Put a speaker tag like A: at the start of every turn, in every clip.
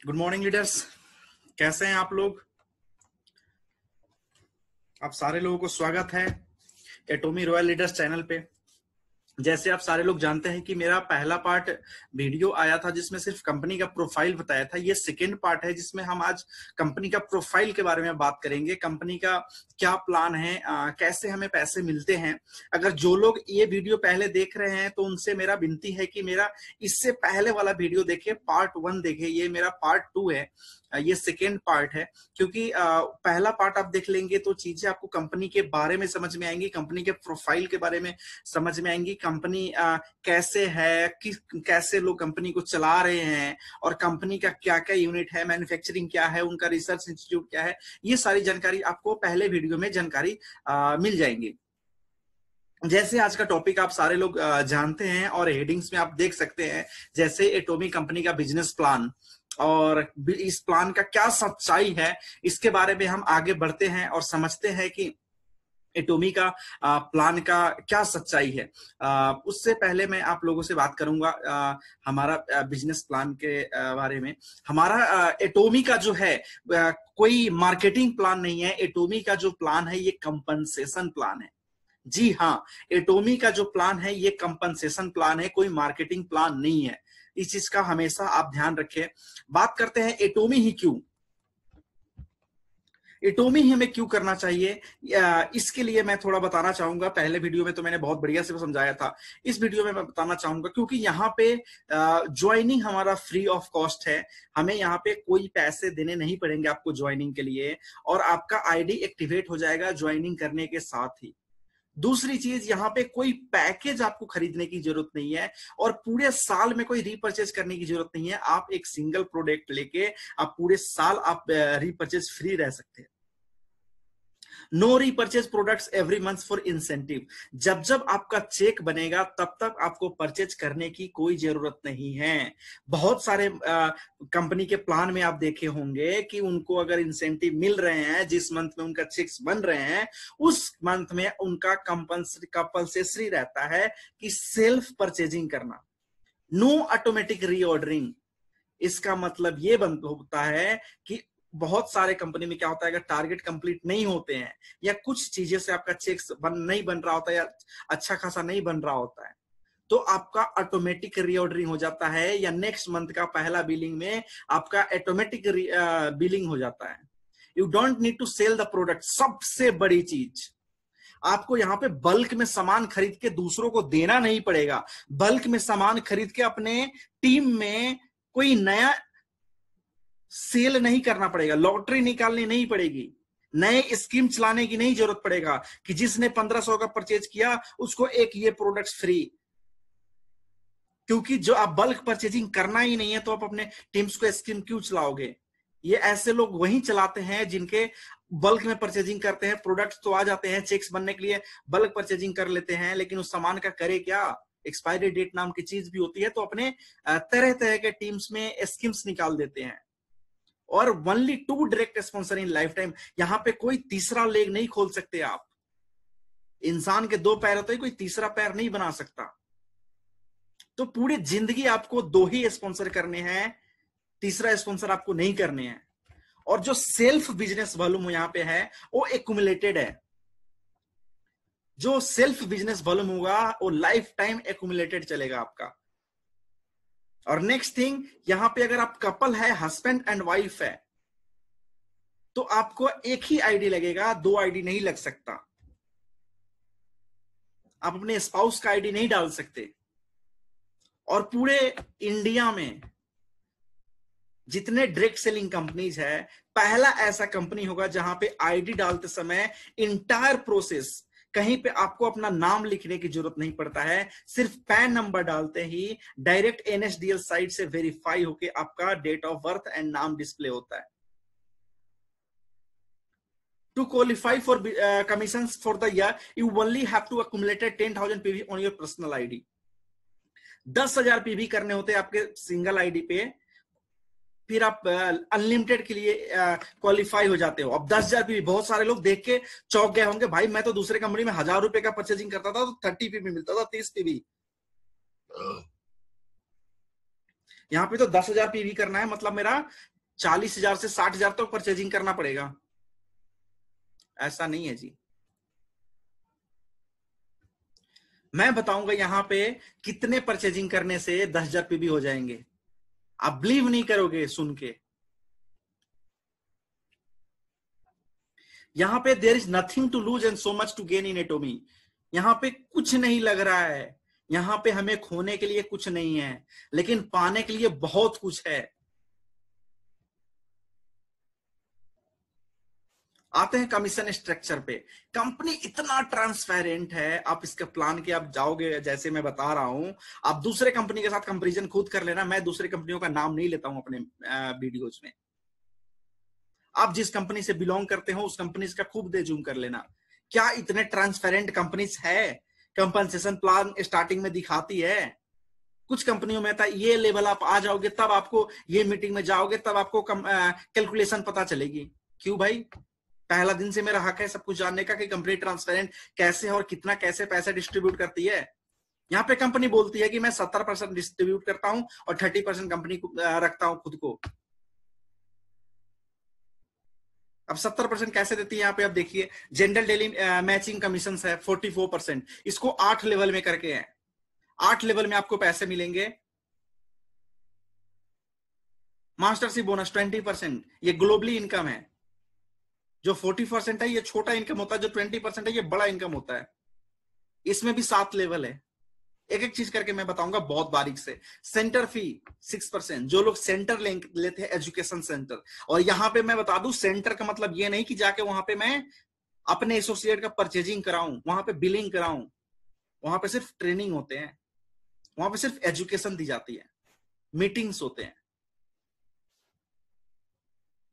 A: Good morning leaders. कैसे हैं आप लोग? आप सारे लोगों को स्वागत है एटॉमी रॉयल लीडर्स चैनल पे। जैसे आप सारे लोग जानते हैं कि मेरा पहला पार्ट वीडियो आया था जिसमें सिर्फ कंपनी का प्रोफाइल बताया था। ये सेकेंड पार्ट है जिसमें हम आज कंपनी का प्रोफाइल के बारे में बात करेंगे। कंपनी का क्या प्लान है, कैसे हमें पैसे मिलते हैं। अगर जो लोग ये वीडियो पहले देख रहे हैं तो उनसे मेरा विनती है कि मेरा इससे पहले वाला वीडियो देखे, पार्ट 1 देखे। ये मेरा पार्ट 2 है, ये सेकेंड पार्ट है। क्योंकि पहला पार्ट आप देख लेंगे तो चीजें आपको कंपनी के बारे में समझ में आएंगी, कंपनी के प्रोफाइल के बारे में समझ में आएंगी, कंपनी कैसे है, कैसे लोग कंपनी को चला रहे हैं, और कंपनी का क्या क्या यूनिट है, मैन्युफैक्चरिंग क्या है, उनका रिसर्च इंस्टीट्यूट क्या है। ये सारी जानकारी आपको पहले वीडियो में जानकारी मिल जाएंगी। जैसे आज का टॉपिक आप सारे लोग जानते हैं और हेडिंग्स में आप देख सकते हैं, जैसे एटॉमी कंपनी का बिजनेस प्लान और इस प्लान का क्या सच्चाई है, इसके बारे में हम आगे बढ़ते हैं और समझते हैं कि एटॉमी का प्लान का क्या सच्चाई है। उससे पहले मैं आप लोगों से बात करूंगा हमारा बिजनेस प्लान के बारे में। हमारा एटॉमी का जो है कोई मार्केटिंग प्लान नहीं है। एटॉमी का जो प्लान है ये कंपनसेशन प्लान है। जी हाँ, एटॉमी का जो प्लान है ये कंपनसेशन प्लान है, कोई मार्केटिंग प्लान नहीं है। इस चीज का हमेशा आप ध्यान रखें। बात करते हैं एटॉमी ही क्यों, एटॉमी ही हमें क्यों करना चाहिए। इसके लिए मैं थोड़ा बताना चाहूंगा। पहले वीडियो में तो मैंने बहुत बढ़िया से समझाया था, इस वीडियो में मैं बताना चाहूंगा क्योंकि यहाँ पे ज्वाइनिंग हमारा फ्री ऑफ कॉस्ट है। हमें यहाँ पे कोई पैसे देने नहीं पड़ेंगे आपको ज्वाइनिंग के लिए, और आपका आईडी एक्टिवेट हो जाएगा ज्वाइनिंग करने के साथ ही। दूसरी चीज, यहाँ पे कोई पैकेज आपको खरीदने की जरूरत नहीं है, और पूरे साल में कोई रीपर्चेज करने की जरूरत नहीं है। आप एक सिंगल प्रोडक्ट लेके आप पूरे साल आप रीपर्चेज फ्री रह सकते हैं। No repurchase products every month for incentive. जब जब आपका चेक बनेगा तब तक आपको परचेज करने की कोई जरूरत नहीं है। बहुत सारे कंपनी के प्लान में आप देखे होंगे कि उनको अगर इंसेंटिव मिल रहे हैं, जिस मंथ में उनका चेक्स बन रहे हैं उस मंथ में उनका कंपल्सरी रहता है कि सेल्फ परचेजिंग करना, नो ऑटोमेटिक रीऑर्डरिंग। इसका मतलब ये होता है कि बहुत सारे कंपनी में क्या होता है, अगर टारगेट कंप्लीट नहीं होते हैं या कुछ चीजें से आपका चेक नहीं बन रहा होता है या अच्छा खासा नहीं बन रहा होता है, तो आपका ऑटोमेटिक रीऑर्डरिंग हो जाता है, या नेक्स्ट मंथ का पहला बिलिंग में आपका ऑटोमेटिक बिलिंग हो जाता है। You don't need to sell the product. सबसे बड़ी चीज, आपको यहाँ पे बल्क में सामान खरीद के दूसरों को देना नहीं पड़ेगा। बल्क में सामान खरीद के अपने टीम में कोई नया सेल नहीं करना पड़ेगा, लॉटरी निकालनी नहीं पड़ेगी, नए स्कीम चलाने की नहीं जरूरत पड़ेगा कि जिसने 1500 का परचेज किया उसको एक ये प्रोडक्ट्स फ्री। क्योंकि जो आप बल्क परचेजिंग करना ही नहीं है तो आप अपने टीम्स को स्कीम क्यों चलाओगे। ये ऐसे लोग वही चलाते हैं जिनके बल्क में परचेजिंग करते हैं, प्रोडक्ट्स तो आ जाते हैं, चेक्स बनने के लिए बल्क परचेजिंग कर लेते हैं, लेकिन उस सामान का करे क्या, एक्सपायरी डेट नाम की चीज भी होती है, तो अपने तरह तरह के टीम्स में स्कीम्स निकाल देते हैं। और only 2 direct sponsor in life time. यहां पे कोई तीसरा लेग नहीं खोल सकते आप। इंसान के 2 पैर होते हैं, कोई तीसरा पैर नहीं बना सकता। तो पूरी जिंदगी आपको 2 ही स्पॉन्सर करने हैं, तीसरा स्पॉन्सर आपको नहीं करने हैं। और जो सेल्फ बिजनेस वॉल्यूम यहां पे है वो एक्यूमुलेटेड है। जो सेल्फ बिजनेस वॉल्यूम होगा वो लाइफ टाइम एक्यूमुलेटेड चलेगा आपका। और नेक्स्ट थिंग, यहां पे अगर आप कपल है, हस्बैंड एंड वाइफ है, तो आपको एक ही आईडी लगेगा, 2 आईडी नहीं लग सकता। आप अपने स्पाउस का आईडी नहीं डाल सकते। और पूरे इंडिया में जितने डायरेक्ट सेलिंग कंपनीज है, पहला ऐसा कंपनी होगा जहां पे आईडी डालते समय इंटायर प्रोसेस, कहीं पे आपको अपना नाम लिखने की जरूरत नहीं पड़ता है। सिर्फ पैन नंबर डालते ही डायरेक्ट एनएसडीएल साइट से वेरीफाई होके आपका डेट ऑफ बर्थ एंड नाम डिस्प्ले होता है। To qualify for commissions for the year, you only have to accumulate 10,000 PV on your personal ID. 10,000 PV करने होते हैं आपके सिंगल आईडी पे, फिर आप अनलिमिटेड के लिए क्वालिफाई हो जाते हो। अब 10,000 पीवी, बहुत सारे लोग देख के चौंक गए होंगे, भाई मैं तो दूसरे कंपनी में 1,000 रुपए का परचेजिंग करता था तो 30 पीवी मिलता था, 30 पीवी। यहाँ पे तो 10,000 पीवी करना है, मतलब मेरा 40,000 से 60,000 तक परचेजिंग करना पड़ेगा। ऐसा नहीं है जी। मैं बताऊंगा यहाँ पे कितने परचेजिंग करने से 10,000 पीवी हो जाएंगे, आप बिलीव नहीं करोगे सुन के। यहाँ पे there is nothing to lose and so much to gain in Atomy. यहाँ पे कुछ नहीं लग रहा है, यहाँ पे हमें खोने के लिए कुछ नहीं है, लेकिन पाने के लिए बहुत कुछ है। आते हैं कमीशन स्ट्रक्चर पे। कंपनी इतना ट्रांसपेरेंट है, आप इसके प्लान के आप जाओगे, जैसे मैं बता रहा हूं, आप दूसरे कंपनी के साथ कंपैरिजन खुद कर लेना। मैं दूसरी कंपनियों का नाम नहीं लेता हूं अपने वीडियोज में। आप जिस कंपनी से बिलोंग करते हो उस कंपनी का खूब दे जूम कर लेना। क्या इतने ट्रांसपेरेंट कंपनीज है? कंपनसेशन प्लान स्टार्टिंग में दिखाती है। कुछ कंपनियों में था ये लेवल आप आ जाओगे तब आपको, ये मीटिंग में जाओगे तब आपको कैलकुलेशन पता चलेगी। क्यों भाई? पहला दिन से मेरा हक है सब कुछ जानने का कि कंपनी ट्रांसपेरेंट कैसे है और कितना कैसे पैसा डिस्ट्रीब्यूट करती है। यहाँ पे कंपनी बोलती है कि मैं 70% डिस्ट्रीब्यूट करता हूं और 30% कंपनी को रखता हूं खुद को। अब 70% कैसे देती है यहाँ पे? अब देखिए, जनरल डेली मैचिंग कमीशन है 44%, इसको 8 लेवल में करके है। 8 लेवल में आपको पैसे मिलेंगे। मास्टरशिप बोनस 20%, ये ग्लोबली इनकम है। जो 40% है ये छोटा इनकम होता है, जो 20% है ये बड़ा इनकम होता है। इसमें भी 7 लेवल है। एक एक चीज करके मैं बताऊंगा बहुत बारीक से। सेंटर फी 6%, जो लोग सेंटर लेते हैं एजुकेशन सेंटर। और यहां पे मैं बता दूं, सेंटर का मतलब ये नहीं कि जाके वहां पे मैं अपने एसोसिएट का परचेजिंग कराऊं, वहां पे बिलिंग कराऊं। वहां पे सिर्फ ट्रेनिंग होते हैं, वहां पे सिर्फ एजुकेशन दी जाती है, मीटिंग्स होते हैं।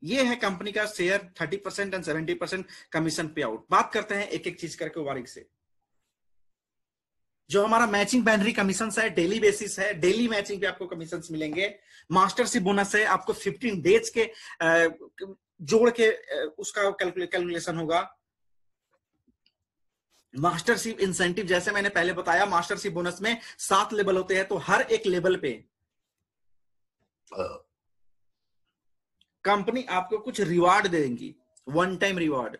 A: ये है कंपनी का शेयर 30% एंड 70% कमीशन पे आउट। बात करते हैं एक एक चीज करके बारीक से। जो हमारा मैचिंग बाइनरी कमीशन है, डेली बेसिस है, डेली मैचिंग पे आपको कमीशन मिलेंगे। मास्टरशिप बोनस है, आपको 15 डेज के जोड़ के उसका कैलकुलेशन होगा। मास्टरशिप इंसेंटिव, जैसे मैंने पहले बताया, मास्टरशिप बोनस में 7 लेवल होते हैं, तो हर एक लेवल पे कंपनी आपको कुछ रिवार्ड देंगी, वन टाइम रिवार्ड।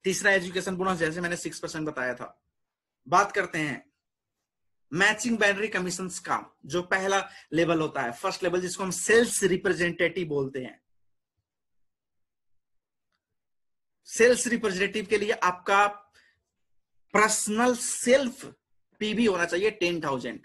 A: तीसरा एजुकेशन बोनस, जैसे मैंने 6% बताया था। बात करते हैं मैचिंग बाइनरी कमीशन का, जो पहला लेवल होता है, फर्स्ट लेवल, जिसको हम सेल्स रिप्रेजेंटेटिव बोलते हैं। सेल्स रिप्रेजेंटेटिव के लिए आपका पर्सनल सेल्फ पीवी होना चाहिए 10,000,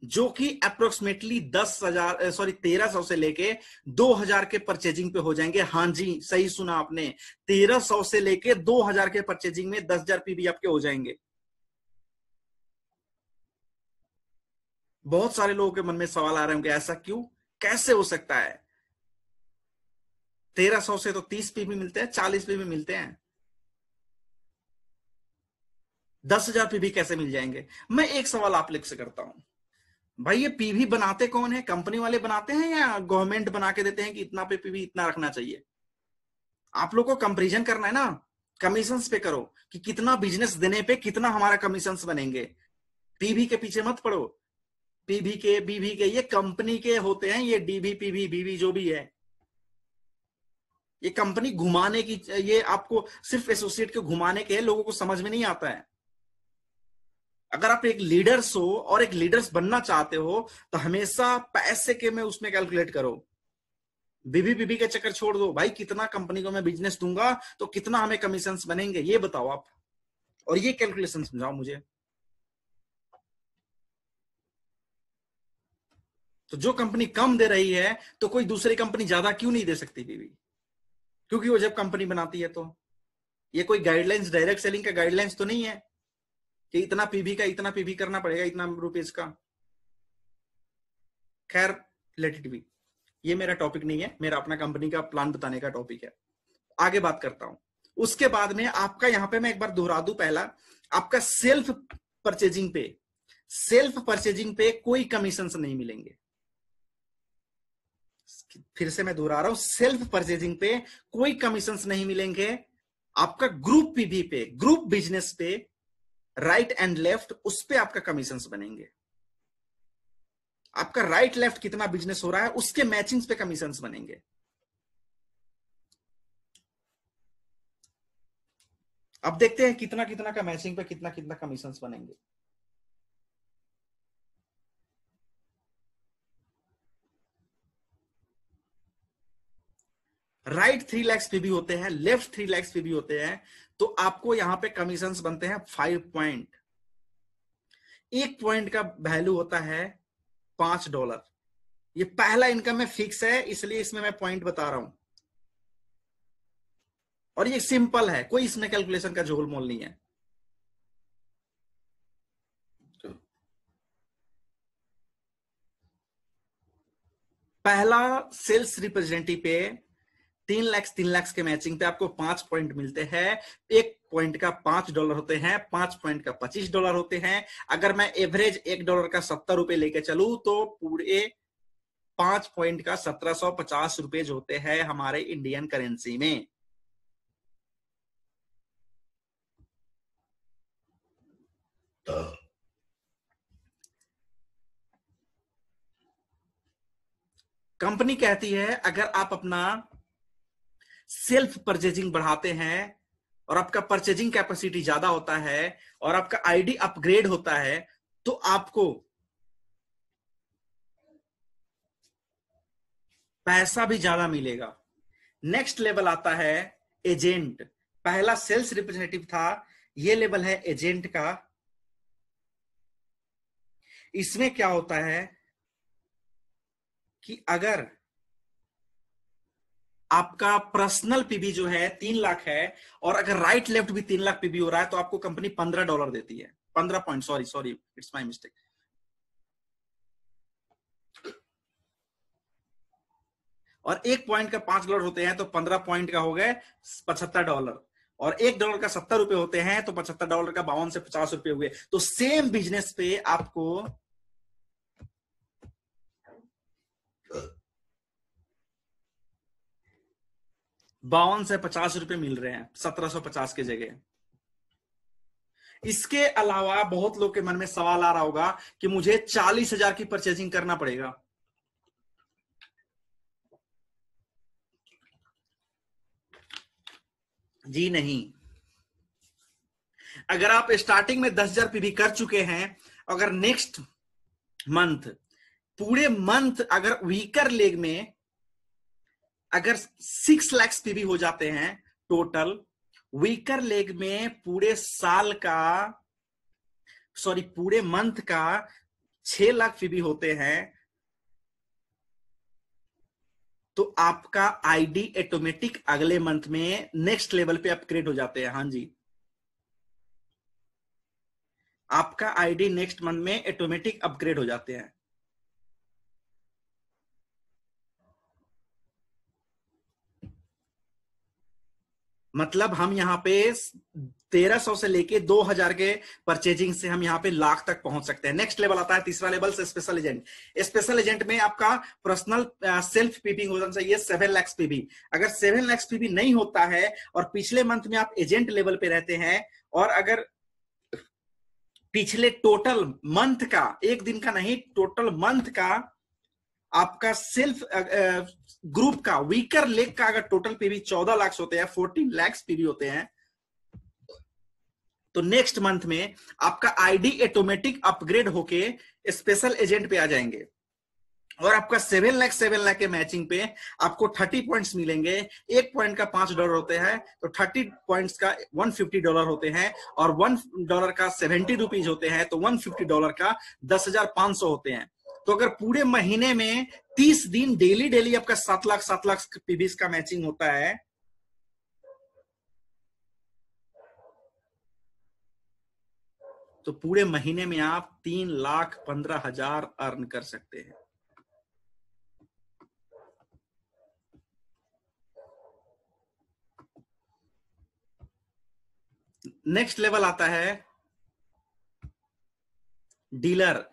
A: जो कि अप्रोक्सीमेटली 1300 से लेके 2,000 के परचेजिंग पे हो जाएंगे। हाँ जी, सही सुना आपने, 1300 से लेके 2,000 के परचेजिंग में 10,000 पीवी आपके हो जाएंगे। बहुत सारे लोगों के मन में सवाल आ रहे होंगे, ऐसा क्यों, कैसे हो सकता है? 1300 से तो 30 पीवी मिलते हैं, 40 पीवी मिलते हैं, 10,000 पीवी कैसे मिल जाएंगे? मैं एक सवाल आप लोग से करता हूं, भाई ये पीवी बनाते कौन है? कंपनी वाले बनाते हैं या गवर्नमेंट बना के देते हैं कि इतना पे पीवी इतना रखना चाहिए? आप लोग को कंपैरिजन करना है ना, कमीशंस पे करो कि कितना बिजनेस देने पे कितना हमारा कमीशंस बनेंगे। पीवी के पीछे मत पड़ो। पीवी के बीवी के ये कंपनी के होते हैं, ये डीवी पीवी बीवी जो भी है, ये कंपनी घुमाने की, ये आपको सिर्फ एसोसिएट के घुमाने के, लोगों को समझ में नहीं आता है। अगर आप एक लीडर्स हो और एक लीडर्स बनना चाहते हो तो हमेशा पैसे के में उसमें कैलकुलेट करो। बीबी बीबी के चक्कर छोड़ दो भाई, कितना कंपनी को मैं बिजनेस दूंगा तो कितना हमें कमीशंस बनेंगे, ये बताओ आप, और ये कैलकुलेशन समझाओ मुझे। तो जो कंपनी कम दे रही है तो कोई दूसरी कंपनी ज्यादा क्यों नहीं दे सकती बीबी? क्योंकि वो जब कंपनी बनाती है तो ये कोई गाइडलाइंस, डायरेक्ट सेलिंग का गाइडलाइंस तो नहीं है कि इतना पीवी का इतना पीवी करना पड़ेगा, इतना रुपीज का। खैर, लेट इट बी, ये मेरा टॉपिक नहीं है, मेरा अपना कंपनी का प्लान बताने का टॉपिक है। आगे बात करता हूं। उसके बाद में आपका यहां पे मैं एक बार दोहरा दूं, पहला आपका सेल्फ परचेजिंग पे कोई कमीशन नहीं मिलेंगे। फिर से मैं दोहरा रहा हूं, सेल्फ परचेजिंग पे कोई कमीशन नहीं मिलेंगे। आपका ग्रुप पीवी पे, ग्रुप बिजनेस पे, राइट एंड लेफ्ट, उस पे आपका कमीशन बनेंगे। आपका राइट लेफ्ट कितना बिजनेस हो रहा है उसके मैचिंग्स पे कमीशंस बनेंगे। अब देखते हैं कितना कितना का मैचिंग पे कितना कितना कमीशंस बनेंगे। राइट 3 लाख पे भी होते हैं, लेफ्ट 3 लाख पे भी होते हैं, तो आपको यहां पे कमीशंस बनते हैं 5 पॉइंट। एक पॉइंट का वैल्यू होता है $5। ये पहला इनकम में फिक्स है, इसलिए इसमें मैं पॉइंट बता रहा हूं, और ये सिंपल है, कोई इसमें कैलकुलेशन का झोल मोल नहीं है। पहला सेल्स रिप्रेजेंटेटिव पे 3 लाख के मैचिंग पे आपको 5 पॉइंट मिलते हैं। एक पॉइंट का $5 होते हैं, 5 पॉइंट का $25 होते हैं। अगर मैं एवरेज $1 का ₹70 लेके चलूं तो पूरे 5 पॉइंट का ₹1750 होते हैं हमारे इंडियन करेंसी में। कंपनी कहती है अगर आप अपना सेल्फ परचेजिंग बढ़ाते हैं और आपका परचेजिंग कैपेसिटी ज्यादा होता है और आपका आईडी अपग्रेड होता है तो आपको पैसा भी ज्यादा मिलेगा। नेक्स्ट लेवल आता है एजेंट। पहला सेल्स रिप्रेजेंटेटिव था, ये लेवल है एजेंट का। इसमें क्या होता है कि अगर आपका पर्सनल पीबी जो है 3 लाख है और अगर राइट लेफ्ट भी 3 लाख पीबी हो रहा है तो आपको कंपनी $15 देती है। 15 point, sorry it's my mistake. और एक पॉइंट का $5 होते हैं तो 15 पॉइंट का हो गए $75, और $1 का ₹70 होते हैं तो $75 का 52 से ₹50 हुए। तो सेम बिजनेस पे आपको ₹52 से ₹50 मिल रहे हैं 1750 के जगह। इसके अलावा बहुत लोग के मन में सवाल आ रहा होगा कि मुझे 40,000 की परचेजिंग करना पड़ेगा। जी नहीं। अगर आप स्टार्टिंग में 10,000 पीबी कर चुके हैं, अगर नेक्स्ट मंथ पूरे मंथ अगर वीकर लेग में अगर 6 लाख पीबी हो जाते हैं टोटल, वीकर लेग में पूरे साल का पूरे मंथ का 6 लाख पीबी होते हैं तो आपका आईडी ऑटोमेटिक अगले मंथ में नेक्स्ट लेवल पे अपग्रेड हो जाते हैं। हाँ जी, आपका आईडी नेक्स्ट मंथ में ऑटोमेटिक अपग्रेड हो जाते हैं। मतलब हम यहाँ पे 1300 से लेके 2000 के परचेजिंग से हम यहाँ पे लाख तक पहुंच सकते हैं। नेक्स्ट लेवल आता है तीसरा लेवल से स्पेशल एजेंट। स्पेशल एजेंट में आपका पर्सनल सेल्फ पीबी होना चाहिए 7 लाख पीबी। अगर 7 लाख पीबी नहीं होता है और पिछले मंथ में आप एजेंट लेवल पे रहते हैं और अगर पिछले टोटल मंथ का, एक दिन का नहीं, टोटल मंथ का आपका सेल्फ ग्रुप का वीकर लेग का अगर टोटल पीवी 14 लाख होते हैं, 14 लाख पीवी होते हैं, तो नेक्स्ट मंथ में आपका आईडी ऑटोमेटिक अपग्रेड होके स्पेशल एजेंट पे आ जाएंगे और आपका 7 लाख के मैचिंग पे आपको 30 पॉइंट्स मिलेंगे। एक पॉइंट का $5 होते हैं तो 30 पॉइंट्स का $150 होते हैं और $1 का ₹70 होते हैं तो $150 का 10,500 होते हैं। तो अगर पूरे महीने में 30 दिन डेली आपका 7 लाख पीबीस का मैचिंग होता है तो पूरे महीने में आप 3,15,000 अर्न कर सकते हैं। नेक्स्ट लेवल आता है डीलर।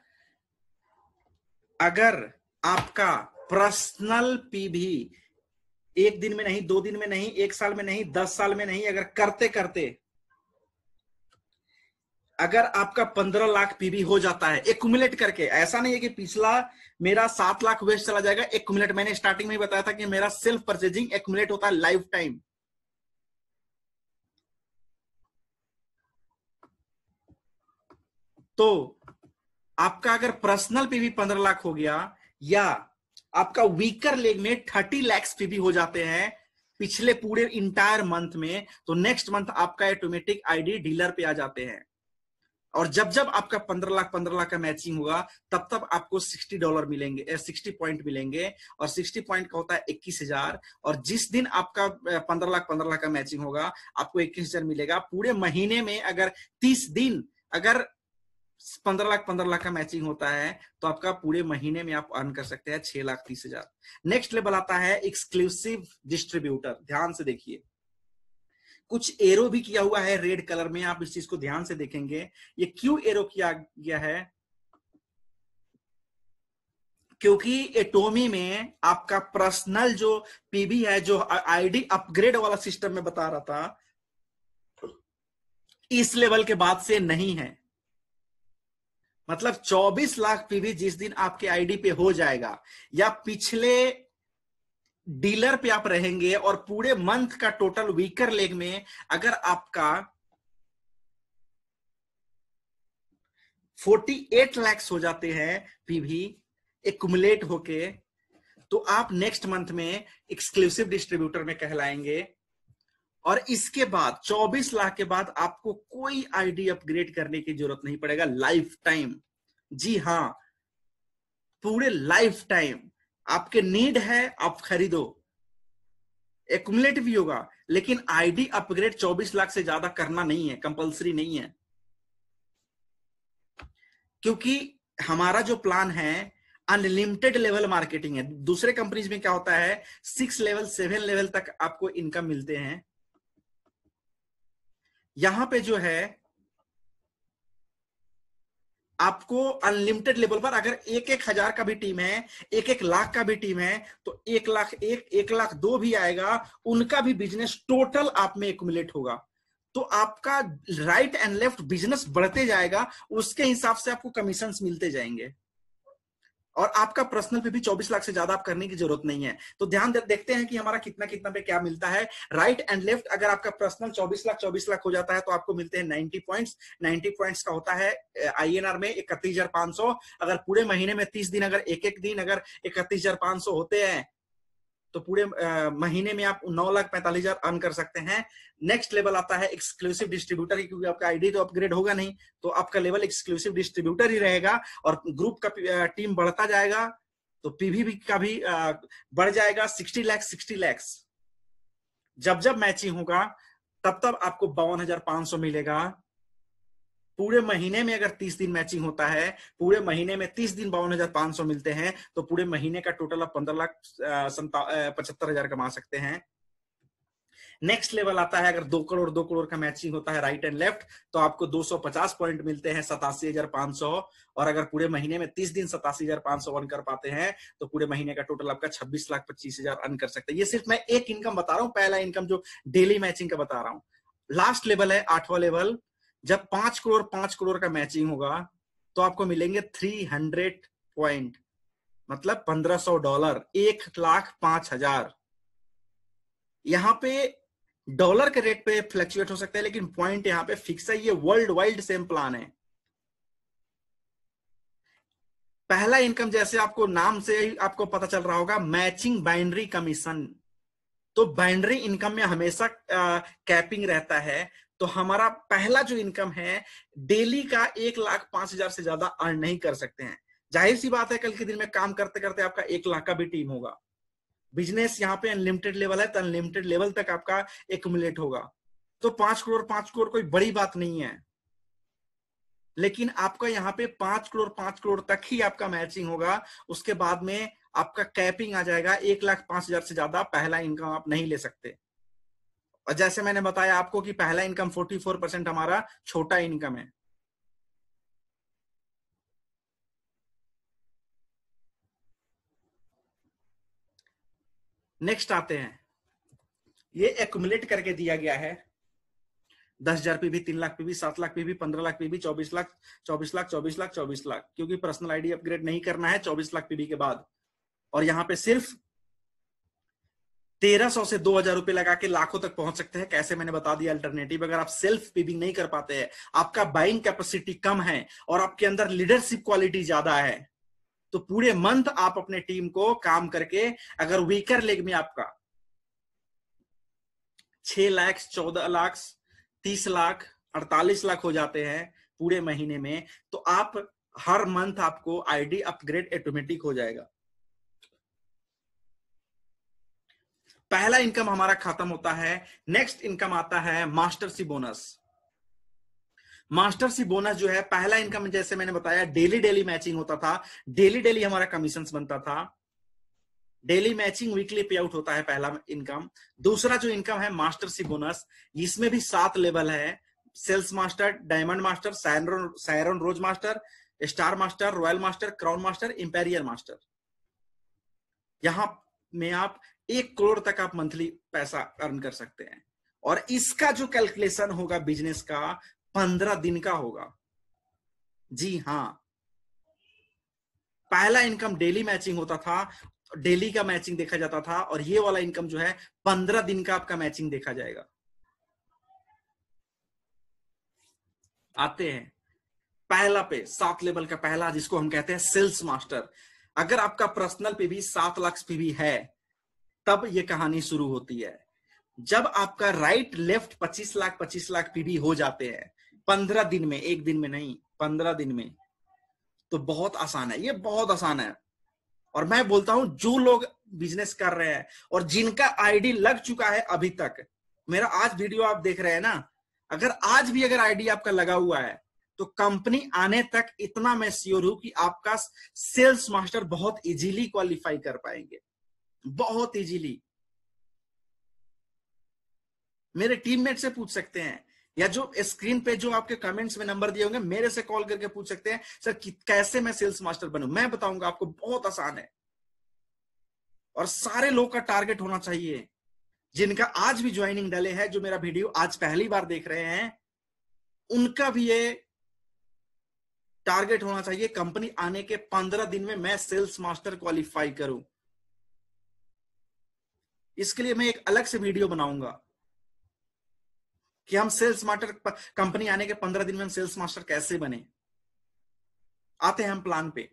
A: अगर आपका पर्सनल पीबी एक दिन में नहीं, 2 दिन में नहीं, 1 साल में नहीं, 10 साल में नहीं, अगर करते करते अगर आपका 15 लाख पीवी हो जाता है एक्यूमुलेट करके, ऐसा नहीं है कि पिछला मेरा 7 लाख वेस्ट चला जाएगा, एक्यूमुलेट, मैंने स्टार्टिंग में ही बताया था कि मेरा सेल्फ परचेजिंग एक्यूमुलेट होता है लाइफ टाइम। तो आपका अगर पर्सनल पीवी 15 लाख हो गया, या आपका वीकर लेग में 30 लाख पीवी हो जाते हैं पिछले पूरे इंटायर मंथ में, तो नेक्स्ट मंथ आपका ऑटोमेटिक आईडी डीलर पे आ जाते हैं। और जब जब आपका 15 लाख का मैचिंग होगा, तब तब आपको $60 मिलेंगे, 60 पॉइंट मिलेंगे, और 60 पॉइंट का होता है 21,000। और जिस दिन आपका 15 लाख का मैचिंग होगा, आपको 21,000 मिलेगा। पूरे महीने में अगर 30 दिन, अगर 15 लाख का मैचिंग होता है, तो आपका पूरे महीने में आप अर्न कर सकते हैं 6,30,000। नेक्स्ट लेवल आता है एक्सक्लूसिव डिस्ट्रीब्यूटर। ध्यान से देखिए, कुछ एरो भी किया हुआ है रेड कलर में, आप इस चीज को ध्यान से देखेंगे। ये क्यों एरो किया गया है? क्योंकि एटोमी में आपका पर्सनल जो पीबी है, जो आईडी अपग्रेड वाला सिस्टम में बता रहा था, इस लेवल के बाद से नहीं है। मतलब 24 लाख पीवी जिस दिन आपके आईडी पे हो जाएगा, या पिछले डीलर पे आप रहेंगे, और पूरे मंथ का टोटल वीकर लेग में अगर आपका 48 लाख हो जाते हैं पीवी एक्युमुलेट होके, तो आप नेक्स्ट मंथ में एक्सक्लूसिव डिस्ट्रीब्यूटर में कहलाएंगे। और इसके बाद 24 लाख के बाद आपको कोई आईडी अपग्रेड करने की जरूरत नहीं पड़ेगा लाइफ टाइम। जी हां, पूरे लाइफ टाइम आपके नीड है, आप खरीदो, एक्युमुलेट भी होगा, लेकिन आईडी अपग्रेड 24 लाख से ज्यादा करना नहीं है, कंपलसरी नहीं है। क्योंकि हमारा जो प्लान है अनलिमिटेड लेवल मार्केटिंग है। दूसरे कंपनीज में क्या होता है, 6 लेवल 7 लेवल तक आपको इनकम मिलते हैं। यहां पे जो है आपको अनलिमिटेड लेवल पर, अगर 1,000 का भी टीम है, 1,00,000 का भी टीम है, तो 1,00,001, 1,02 भी आएगा, उनका भी बिजनेस टोटल आप में एक्युमुलेट होगा। तो आपका राइट एंड लेफ्ट बिजनेस बढ़ते जाएगा, उसके हिसाब से आपको कमीशन मिलते जाएंगे। और आपका पर्सनल पे भी 24 लाख से ज्यादा आप करने की जरूरत नहीं है। तो ध्यान देखते हैं कि हमारा कितना कितना पे क्या मिलता है। राइट एंड लेफ्ट, अगर आपका पर्सनल 24 लाख हो जाता है, तो आपको मिलते हैं 90 पॉइंट्स। 90 पॉइंट्स का होता है INR में 31,500। अगर पूरे महीने में 30 दिन, अगर एक एक दिन अगर 31,500 होते हैं, तो पूरे महीने में आप 9,45,000 अर्न कर सकते हैं। नेक्स्ट लेवल आता है एक्सक्लूसिव डिस्ट्रीब्यूटर, क्योंकि आपका आईडी तो अपग्रेड होगा नहीं, तो आपका लेवल एक्सक्लूसिव डिस्ट्रीब्यूटर ही रहेगा, और ग्रुप का टीम बढ़ता जाएगा, तो पीवी का भी बढ़ जाएगा। 60 लाख जब जब मैचिंग होगा, तब तब आपको 52,500 मिलेगा। पूरे महीने में अगर 30 दिन मैचिंग होता है, पूरे महीने में 30 दिन 52,500 मिलते हैं, तो पूरे महीने का टोटल आप 15,75,000 कमा सकते हैं। नेक्स्ट लेवल आता है, अगर 2 करोड़ 2 करोड़ का मैचिंग होता है राइट एंड लेफ्ट, तो आपको 250 पॉइंट मिलते हैं, 87,500। और अगर पूरे महीने में 30 दिन 87,500 अर्न कर पाते हैं, तो पूरे महीने का टोटल आपका 26,25,000 अर्न कर सकते हैं। ये सिर्फ मैं एक इनकम बता रहा हूं, पहला इनकम जो डेली मैचिंग का बता रहा हूं। लास्ट लेवल है 8वां लेवल। जब 5 करोड़ का मैचिंग होगा, तो आपको मिलेंगे 300 पॉइंट, मतलब $1,500, 1,05,000। यहां पे डॉलर के रेट पे फ्लक्चुएट हो सकता है, लेकिन पॉइंट यहां पे फिक्स है। ये वर्ल्ड वाइड सेम प्लान है। पहला इनकम, जैसे आपको नाम से ही आपको पता चल रहा होगा, मैचिंग बाइनरी कमीशन। तो बाइनरी इनकम में हमेशा कैपिंग रहता है। तो हमारा पहला जो इनकम है, डेली का 1,05,000 से ज्यादा अर्न नहीं कर सकते हैं। जाहिर सी बात है, कल के दिन में काम करते करते आपका 1,00,000 का भी टीम होगा। बिजनेस यहाँ पे अनलिमिटेड लेवल है, तो अनलिमिटेड लेवल तक आपका एक्युमुलेट होगा। तो 5 करोड़ कोई बड़ी बात नहीं है, लेकिन आपका यहाँ पे 5 करोड़ तक ही आपका मैचिंग होगा। उसके बाद में आपका कैपिंग आ जाएगा, 1,05,000 से ज्यादा पहला इनकम आप नहीं ले सकते। और जैसे मैंने बताया आपको कि पहला इनकम 44% हमारा छोटा इनकम है। नेक्स्ट आते हैं, ये एक्युमुलेट करके दिया गया है। 10,000 PV, 3 lakh PV, 7 lakh PV, 15 lakh PV, 24 lakh, 24 lakh, 24 lakh, 24 lakh, क्योंकि पर्सनल आईडी अपग्रेड नहीं करना है 24 लाख पीवी के बाद। और यहां पे सिर्फ 1300 से 2,000 रुपए लगा के लाखों तक पहुंच सकते हैं। कैसे, मैंने बता दिया अल्टरनेटिव। अगर आप सेल्फ पीविंग नहीं कर पाते हैं, आपका बाइंग कैपेसिटी कम है और आपके अंदर लीडरशिप क्वालिटी ज्यादा है, तो पूरे मंथ आप अपने टीम को काम करके, अगर वीकर लेग में आपका 6 लाख, 14 लाख, 30 लाख, 48 लाख हो जाते हैं पूरे महीने में, तो आप हर मंथ आपको आईडी अपग्रेड ऑटोमेटिक हो जाएगा। पहला इनकम हमारा खत्म होता है। नेक्स्ट इनकम आता है मास्टरशिप बोनस। मास्टरशिप बोनस जो है, पहला इनकम जैसे मैंने बताया डेली मैचिंग होता था, डेली हमारा कमीशन बनता था, डेली मैचिंग, वीकली पे आउट होता है पहला इनकम। दूसरा जो इनकम है मास्टरशिप बोनस, इसमें भी 7 लेवल है। Sales master, diamond master, siren rose master, star master, royal master, crown master, imperial master. यहां में आप 1 करोड़ तक आप मंथली पैसा अर्न कर सकते हैं। और इसका जो कैलकुलेशन होगा बिजनेस का, 15 दिन का होगा। जी हां, पहला इनकम डेली मैचिंग होता था, डेली का मैचिंग देखा जाता था, और ये वाला इनकम जो है 15 दिन का आपका मैचिंग देखा जाएगा। आते हैं पहला पे, 7 लेवल का पहला, जिसको हम कहते हैं सेल्स मास्टर। अगर आपका पर्सनल पे भी 7 लाख पे भी है, तब ये कहानी शुरू होती है। जब आपका राइट लेफ्ट 25 लाख पीवी हो जाते हैं 15 दिन में, एक दिन में नहीं, 15 दिन में, तो बहुत आसान है, ये बहुत आसान है। और मैं बोलता हूं, जो लोग बिजनेस कर रहे हैं और जिनका आईडी लग चुका है अभी तक, मेरा आज वीडियो आप देख रहे हैं ना, अगर आज भी अगर आईडी आपका लगा हुआ है, तो कंपनी आने तक इतना मैं श्योर हूं कि आपका सेल्स मास्टर बहुत इजीली क्वालिफाई कर पाएंगे, बहुत इजीली। मेरे टीममेट से पूछ सकते हैं, या जो स्क्रीन पे जो आपके कमेंट्स में नंबर दिए होंगे, मेरे से कॉल करके पूछ सकते हैं, सर कैसे मैं सेल्स मास्टर बनूं। मैं बताऊंगा आपको, बहुत आसान है। और सारे लोग का टारगेट होना चाहिए, जिनका आज भी ज्वाइनिंग डले है, जो मेरा वीडियो आज पहली बार देख रहे हैं, उनका भी ये टारगेट होना चाहिए, कंपनी आने के 15 दिन में मैं सेल्स मास्टर क्वालिफाई करूं। इसके लिए मैं एक अलग से वीडियो बनाऊंगा कि हम सेल्स मास्टर, कंपनी आने के 15 दिन में हम सेल्स मास्टर कैसे बने। आते हैं हम प्लान पे।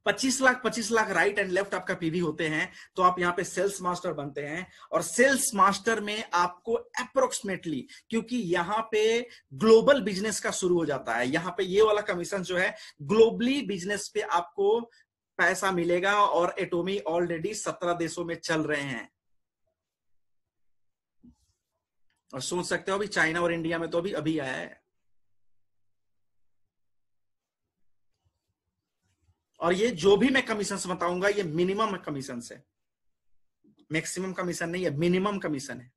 A: 25 लाख राइट एंड लेफ्ट आपका पीवी होते हैं, तो आप यहां पे सेल्स मास्टर बनते हैं। और सेल्स मास्टर में आपको अप्रोक्सीमेटली, क्योंकि यहां पे ग्लोबल बिजनेस का शुरू हो जाता है, यहां पे ये वाला कमीशन जो है ग्लोबली बिजनेस पे आपको पैसा मिलेगा। और एटोमी ऑलरेडी 17 देशों में चल रहे हैं। और सोच सकते हो अभी चाइना और इंडिया में तो अभी आया है। और ये जो भी मैं कमीशन बताऊंगा, ये मिनिमम कमीशन है, मैक्सिमम कमीशन नहीं है, मिनिमम कमीशन है।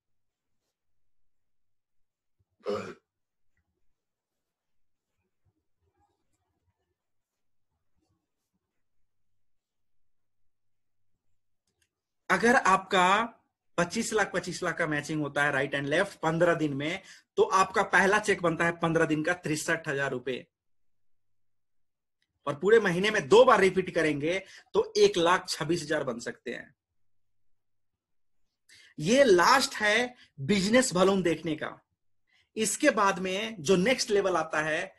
A: अगर आपका 25 लाख का मैचिंग होता है राइट एंड लेफ्ट 15 दिन में, तो आपका पहला चेक बनता है 15 दिन का 63,000 रुपए। और पूरे महीने में 2 बार रिपीट करेंगे तो 1,26,000 बन सकते हैं। ये लास्ट है बिजनेस वॉल्यूम देखने का। इसके बाद में जो नेक्स्ट लेवल आता है,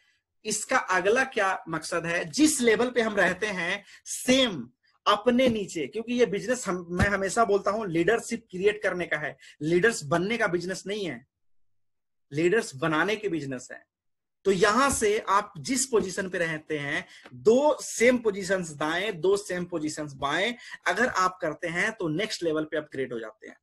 A: इसका अगला क्या मकसद है, जिस लेवल पे हम रहते हैं सेम अपने नीचे, क्योंकि ये बिजनेस मैं हमेशा बोलता हूं लीडरशिप क्रिएट करने का है, लीडर्स बनने का बिजनेस नहीं है, लीडर्स बनाने के बिजनेस है। तो यहां से आप जिस पोजीशन पे रहते हैं, 2 सेम पोजीशंस दाएं, 2 सेम पोजीशंस बाएं, अगर आप करते हैं तो नेक्स्ट लेवल पे अपग्रेड हो जाते हैं।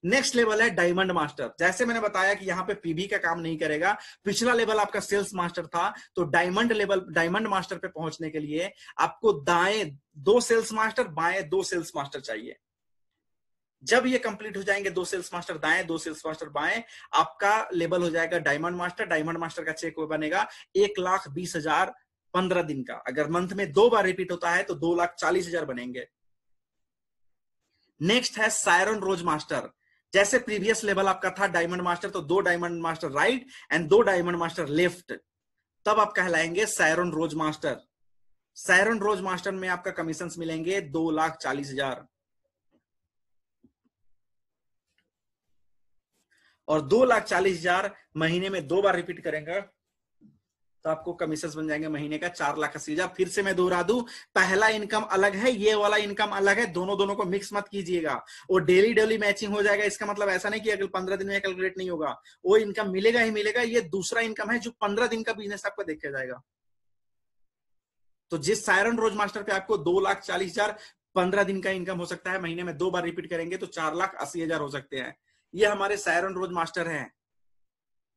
A: नेक्स्ट लेवल है डायमंड मास्टर। जैसे मैंने बताया कि यहां पे पीवी का काम नहीं करेगा, पिछला लेवल आपका सेल्स मास्टर था, तो डायमंड लेवल, डायमंड मास्टर पे पहुंचने के लिए आपको दाएं 2 सेल्स मास्टर, बाएं 2 सेल्स मास्टर चाहिए। जब ये कंप्लीट हो जाएंगे, 2 सेल्स मास्टर दाएं, 2 सेल्स मास्टर बाएं, आपका लेवल हो जाएगा डायमंड मास्टर। डायमंड मास्टर का चेक बनेगा 1,20,000 15 दिन का। अगर मंथ में 2 बार रिपीट होता है तो 2,40,000 बनेंगे। नेक्स्ट है सायरन रोज मास्टर। जैसे प्रीवियस लेवल आपका था डायमंड मास्टर, तो 2 diamond master right and 2 diamond master left, तब आप कहलाएंगे siren rose master. Siren rose master में आपका कमीशन मिलेंगे 2,40,000 और 2,40,000 महीने में 2 बार रिपीट करेंगे तो आपको कमीशन बन जाएंगे महीने का 4,80,000। फिर से मैं दोहरा दूं, पहला इनकम अलग है, ये वाला इनकम अलग है, दोनों को मिक्स मत कीजिएगा। वो डेली डेली मैचिंग हो जाएगा, इसका मतलब ऐसा नहीं कि अगले 15 दिन में कैलकुलेट नहीं होगा, वो इनकम मिलेगा ही मिलेगा। ये दूसरा इनकम है जो 15 दिन का बिजनेस आपका देखा जाएगा। तो जिस सायरन रोज मास्टर पे आपको 2,40,000 15 दिन का इनकम हो सकता है, महीने में 2 बार रिपीट करेंगे तो 4,80,000 हो सकते हैं। ये हमारे सायरन रोज मास्टर हैं,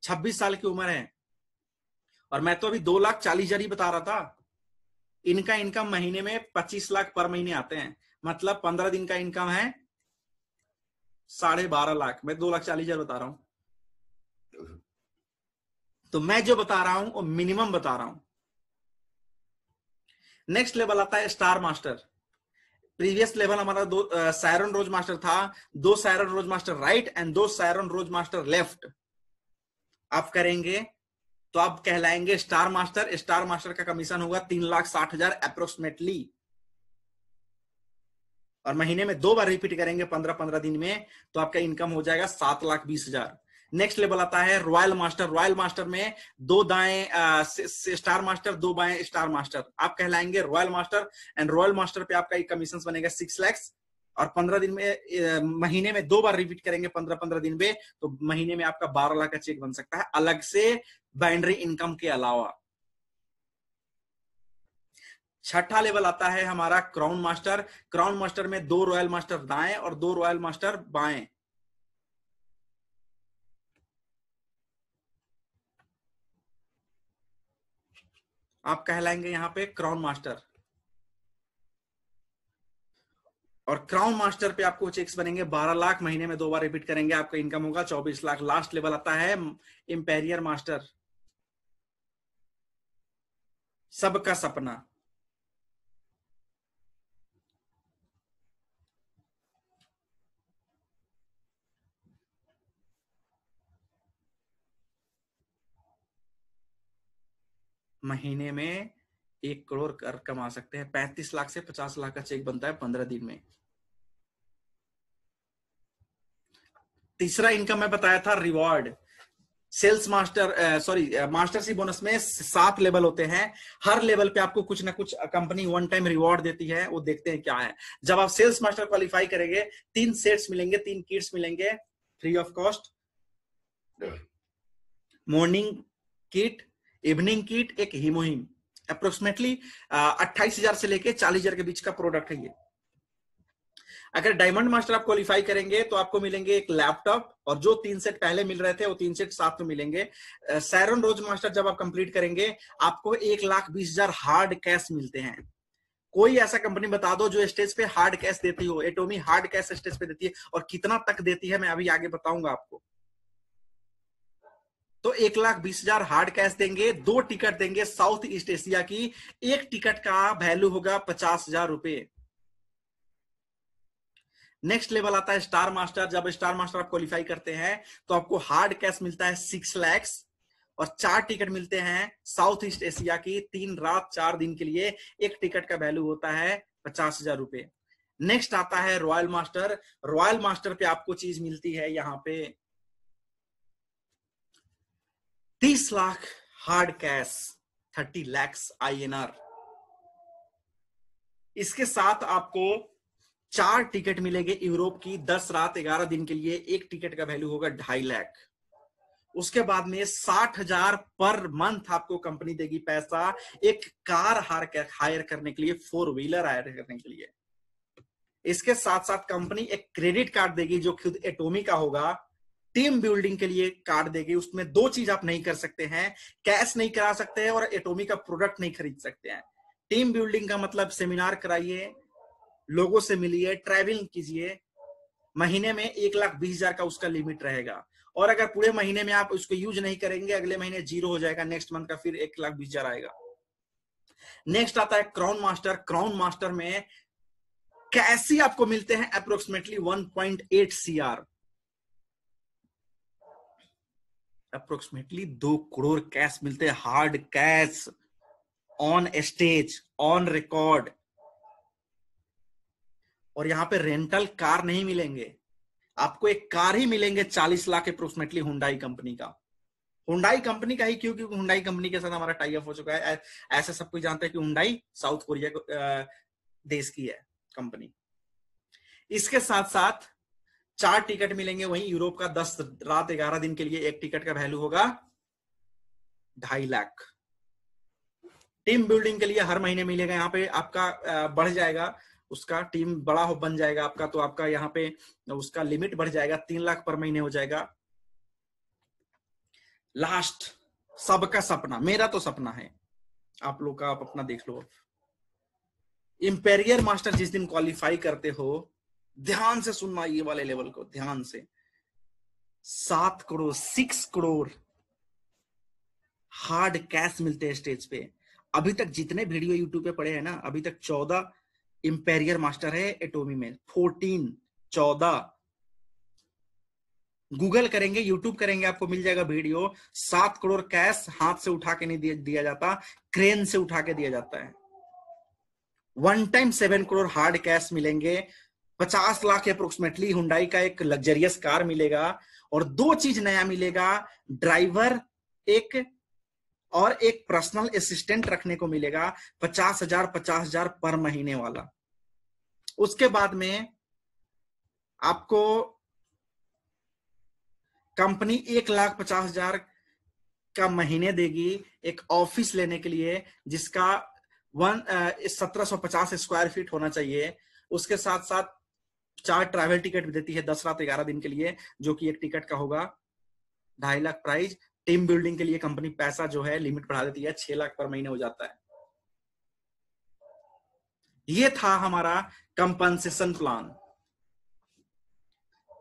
A: 26 साल की उम्र है, और मैं तो अभी 2,40,000 ही बता रहा था। इनका इनकम महीने में 25 लाख पर महीने आते हैं, मतलब 15 दिन का इनकम है 12.5 लाख। मैं 2,40,000 बता रहा हूं, तो मैं जो बता रहा हूं वो मिनिमम बता रहा हूं। नेक्स्ट लेवल आता है स्टार मास्टर। प्रीवियस लेवल हमारा 2 सायरन रोज मास्टर था, 2 Sharon rose master right and 2 Sharon rose master left आप करेंगे तो आप कहलाएंगे स्टार मास्टर। स्टार मास्टर का कमीशन होगा 3,60,000 अप्रोक्सीमेटली, और महीने में 2 बार रिपीट करेंगे 15-15 दिन में तो आपका इनकम हो जाएगा 7,20,000। नेक्स्ट लेवल आता है रॉयल मास्टर। रॉयल मास्टर में 2 दाएं स्टार मास्टर, 2 बाएं स्टार मास्टर, आप कहलाएंगे royal master. And royal master पे आपका कमीशन बनेगा 6 लाख, और 15 दिन में महीने में 2 बार रिपीट करेंगे 15-15 दिन में तो महीने में आपका 12 लाख का चेक बन सकता है, अलग से बाइनरी इनकम के अलावा। छठा लेवल आता है हमारा क्राउन मास्टर। क्राउन मास्टर में 2 रॉयल मास्टर दाएं और 2 रॉयल मास्टर बाएं, आप कहलाएंगे यहां पे क्राउन मास्टर। और क्राउन मास्टर पे आपको चेक्स बनेंगे 12 लाख, महीने में 2 बार रिपीट करेंगे आपका इनकम होगा 24 लाख। लास्ट लेवल आता है इंपेरियर मास्टर, सबका सपना। महीने में 1 करोड़ कर कमा सकते हैं, 35 लाख से 50 लाख का चेक बनता है 15 दिन में। तीसरा इनकम मैं बताया था reward. Sales master mastership bonus में 7 लेवल होते हैं, हर लेवल पे आपको कुछ ना कुछ कंपनी वन टाइम रिवॉर्ड देती है, वो देखते हैं क्या है। जब आप सेल्स मास्टर क्वालिफाई करेंगे 3 सेट्स मिलेंगे, 3 किट्स मिलेंगे free of cost. Morning kit, evening kit, एक हीमोहिम। अप्रोक्सीमेटली 28,000 से लेके 40,000 के बीच का प्रोडक्ट है ये। अगर डायमंड मास्टर आप क्वालिफाई करेंगे तो आपको मिलेंगे एक लैपटॉप, और जो 3 सेट पहले मिल रहे थे वो 3 सेट साथ में मिलेंगे। सायरन रोज मास्टर जब आप कंप्लीट करेंगे आपको 1,20,000 हार्ड कैश मिलते हैं। कोई ऐसा कंपनी बता दो जो स्टेज पे हार्ड कैश देती हो। एटोमी हार्ड कैश स्टेज पे देती है, और कितना तक देती है मैं अभी आगे बताऊंगा आपको। तो 1,20,000 हार्ड कैश देंगे, 2 टिकट देंगे साउथ ईस्ट एशिया की, एक टिकट का वैल्यू होगा 50,000 रुपए। नेक्स्ट लेवल आता है स्टार मास्टर। जब स्टार मास्टर आप क्वालिफाई करते हैं तो आपको हार्ड कैश मिलता है 6 लाख, और 4 टिकट मिलते हैं साउथ ईस्ट एशिया की, 3 रात 4 दिन के लिए। एक टिकट का वैल्यू होता है 50,000 रुपए। नेक्स्ट आता है रॉयल मास्टर। रॉयल मास्टर पे आपको चीज मिलती है यहां पे 30 lakh hard cash, 30 lakh INR। इसके साथ आपको 4 टिकट मिलेंगे यूरोप की, 10 रात 11 दिन के लिए। एक टिकट का वैल्यू होगा 2.5 लाख। उसके बाद में 60,000 पर मंथ आपको कंपनी देगी पैसा एक कार हायर करने के लिए, 4 व्हीलर हायर करने के लिए। इसके साथ साथ कंपनी एक क्रेडिट कार्ड देगी जो खुद एटोमी का होगा, टीम बिल्डिंग के लिए कार्ड देगी। उसमें 2 चीज आप नहीं कर सकते हैं, कैश नहीं करा सकते हैं और एटोमी का प्रोडक्ट नहीं खरीद सकते हैं। टीम बिल्डिंग का मतलब सेमिनार कराइए, लोगों से मिलिए, ट्रैवलिंग कीजिए। महीने में 1,20,000 का उसका लिमिट रहेगा, और अगर पूरे महीने में आप उसको यूज नहीं करेंगे अगले महीने 0 हो जाएगा, नेक्स्ट मंथ का फिर 1,20,000 आएगा। नेक्स्ट आता है क्राउन मास्टर। क्राउन मास्टर में कैसे आपको मिलते हैं approximately 1.8 CR। Approximately 2 crore cash मिलते हैं, hard cash, on stage, on record. और यहाँ पे रेंटल कार नहीं मिलेंगे, आपको एक कार ही मिलेंगे 40 लाख अप्रोक्सीमेटली, हुंडई कंपनी का। हुंडई कंपनी का ही क्यों? क्योंकि हुंडई कंपनी के साथ हमारा टाई अप हो चुका है। ऐसा सब कोई जानता है कि हुंडई साउथ कोरिया देश की है कंपनी। इसके साथ साथ 4 टिकट मिलेंगे वहीं यूरोप का, 10 रात 11 दिन के लिए। एक टिकट का वैल्यू होगा 2.5 लाख। टीम बिल्डिंग के लिए हर महीने मिलेगा, यहाँ पे आपका बढ़ जाएगा, उसका टीम बड़ा हो बन जाएगा आपका, तो आपका यहाँ पे उसका लिमिट बढ़ जाएगा, 3 लाख पर महीने हो जाएगा। लास्ट, सबका सपना, मेरा तो सपना है, आप लोग का आप अपना देख लो। इंपेरियर मास्टर जिस दिन क्वालिफाई करते हो, ध्यान से सुनना ये वाले लेवल को, ध्यान से, 7 करोड़ 6 करोड़ हार्ड कैश मिलते हैं स्टेज पे। अभी तक जितने वीडियो यूट्यूब पे पड़े हैं ना, अभी तक 14 इंपेरियर मास्टर है एटोमी में, 14 गूगल करेंगे, यूट्यूब करेंगे, आपको मिल जाएगा वीडियो। 7 करोड़ कैश हाथ से उठा के नहीं दिया जाता, क्रेन से उठा के दिया जाता है। 1 टाइम 7 करोड़ हार्ड कैश मिलेंगे, 50 लाख अप्रोक्सीमेटली हुंडई का एक लग्जरियस कार मिलेगा, और 2 चीज नया मिलेगा, ड्राइवर एक और एक पर्सनल असिस्टेंट रखने को मिलेगा, 50,000 पर महीने वाला। उसके बाद में आपको कंपनी 1,50,000 का महीने देगी एक ऑफिस लेने के लिए, जिसका 1750 स्क्वायर फीट होना चाहिए। उसके साथ साथ 4 ट्रैवल टिकट भी देती है 10 रात 11 दिन के लिए, जो कि एक टिकट का होगा 2.5 लाख प्राइस। टीम बिल्डिंग के लिए कंपनी पैसा जो है लिमिट बढ़ा देती है, 6 लाख पर महीने हो जाता है। ये था हमारा कंपनसेशन प्लान।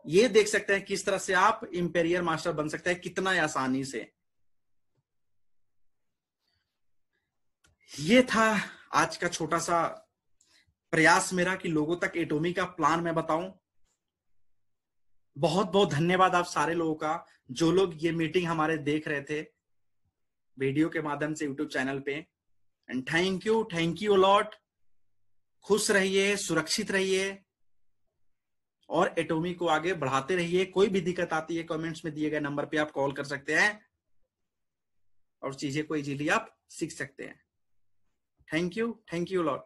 A: ये देख सकते हैं किस तरह से आप इंपेरियर मास्टर बन सकते हैं, कितना आसानी से। ये था आज का छोटा सा प्रयास मेरा कि लोगों तक एटोमी का प्लान मैं बताऊं। बहुत बहुत धन्यवाद आप सारे लोगों का, जो लोग ये मीटिंग हमारे देख रहे थे वीडियो के माध्यम से यूट्यूब चैनल पे। And thank you lot. खुश रहिए, सुरक्षित रहिए, और एटोमी को आगे बढ़ाते रहिए। कोई भी दिक्कत आती है, कमेंट्स में दिए गए नंबर पे आप कॉल कर सकते हैं, और चीजें को इजीली आप सीख सकते हैं। Thank you lot.